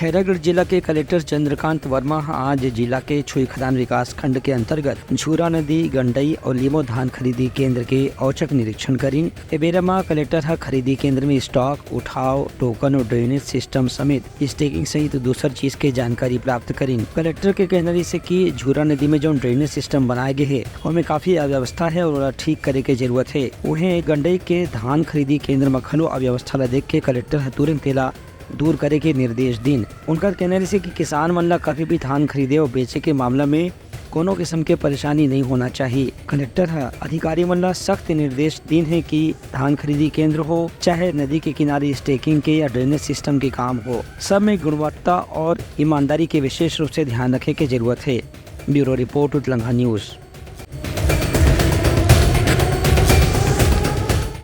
खैरागढ़ जिला के कलेक्टर चंद्रकांत वर्मा आज जिला के छुई खदान विकास खंड के अंतर्गत झूरा नदी गंडई और लीमो धान खरीदी केंद्र के औचक निरीक्षण करी। बेरमा कलेक्टर खरीदी केंद्र में स्टॉक उठाव, टोकन और ड्रेनेज सिस्टम समेत स्टेकिंग सहित दूसर चीज के जानकारी प्राप्त करी। कलेक्टर के कहने से कि झूरा नदी में जो ड्रेनेज सिस्टम बनाए गए है उनमें काफी अव्यवस्था है और ठीक करे के जरूरत है। उन्हें गंडई के धान खरीदी केंद्र में खलो अव्यवस्था देख के कलेक्टर तुरंत तेला दूर करे के निर्देश दीन। उनका कहना से कि किसान मन ला कभी भी धान खरीदे और बेचे के मामला में कोनो किस्म के परेशानी नहीं होना चाहिए। कलेक्टर अधिकारी मन ला सख्त निर्देश दीन है कि धान खरीदी केंद्र हो चाहे नदी के किनारे स्टेकिंग के या ड्रेनेज सिस्टम के काम हो, सब में गुणवत्ता और ईमानदारी के विशेष रूप से ध्यान रखे के जरूरत है। ब्यूरो रिपोर्ट उत्लंघा न्यूज।